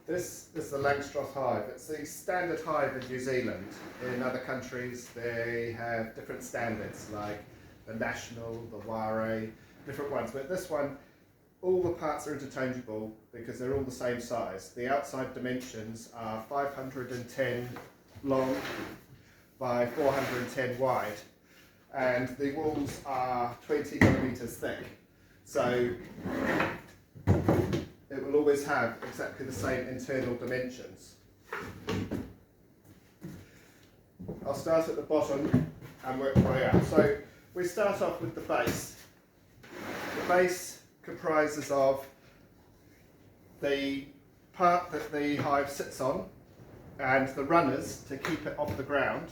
This is the Langstroth hive. It's the standard hive in New Zealand. In other countries they have different standards, like the national, the ware, different ones. But this one, all the parts are interchangeable because they're all the same size. The outside dimensions are 510 long by 410 wide, and the walls are 20 millimetres thick. So it will always have exactly the same internal dimensions. I'll start at the bottom and work my way up. So we start off with the base. The base comprises of the part that the hive sits on and the runners to keep it off the ground,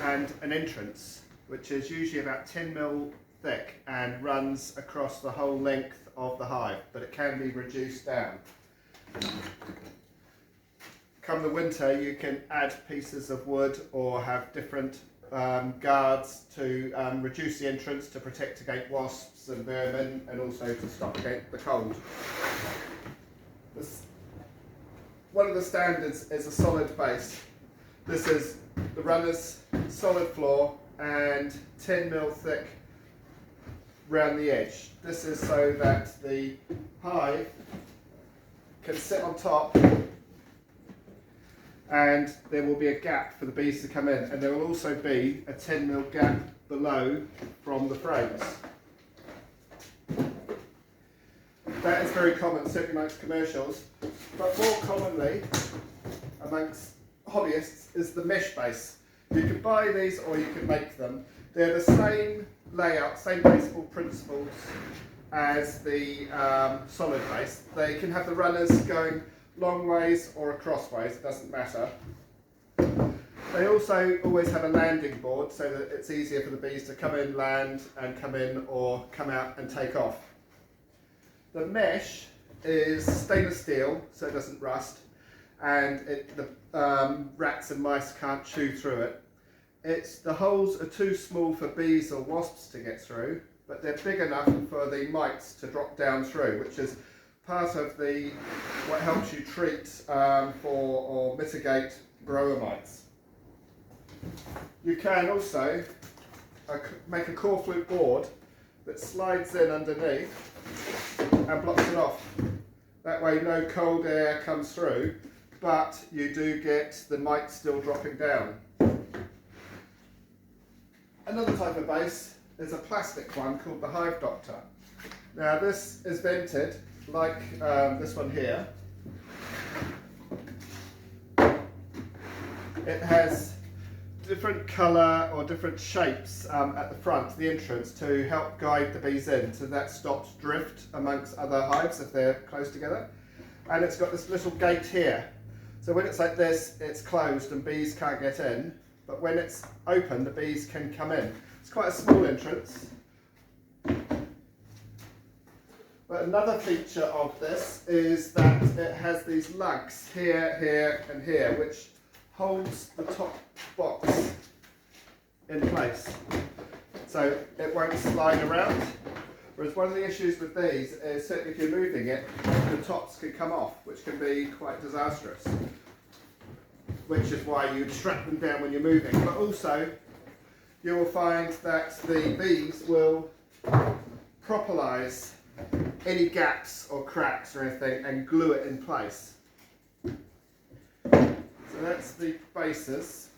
and an entrance which is usually about 10 mil thick and runs across the whole length of the hive, but it can be reduced down. Come the winter you can add pieces of wood or have different guards to reduce the entrance to protect against wasps and vermin, and also to stop against the cold. One of the standards is a solid base. This is the runners, solid floor and 10 mil thick round the edge. This is so that the hive can sit on top and there will be a gap for the bees to come in, and there will also be a 10 mil gap below from the frames. That is very common, certainly amongst commercials, but more commonly amongst hobbyists is the mesh base. You can buy these or you can make them. They're the same layout, same basic principles as the solid base. They can have the runners going long ways or across ways, it doesn't matter. They also always have a landing board so that it's easier for the bees to come in, land, and come in or come out and take off. The mesh is stainless steel so it doesn't rust, and the rats and mice can't chew through it. The holes are too small for bees or wasps to get through, but they're big enough for the mites to drop down through, which is part of what helps you treat or mitigate grower mites. You can also make a core flute board that slides in underneath and blocks it off. That way no cold air comes through, but you do get the mites still dropping down. Another type of base is a plastic one called the Hive Doctor. Now this is vented like this one here. It has different colour or different shapes at the front, the entrance, to help guide the bees in, so that stops drift amongst other hives if they're close together. And it's got this little gate here. So when it's like this, it's closed and bees can't get in, but when it's open, the bees can come in. It's quite a small entrance. But another feature of this is that it has these lugs here, here and here, which holds the top box in place, so it won't slide around. Whereas one of the issues with these is certainly if you're moving it, the tops can come off, which can be quite disastrous, which is why you strap them down when you're moving. But also you will find that the bees will propolize any gaps or cracks or anything and glue it in place. So that's the basis.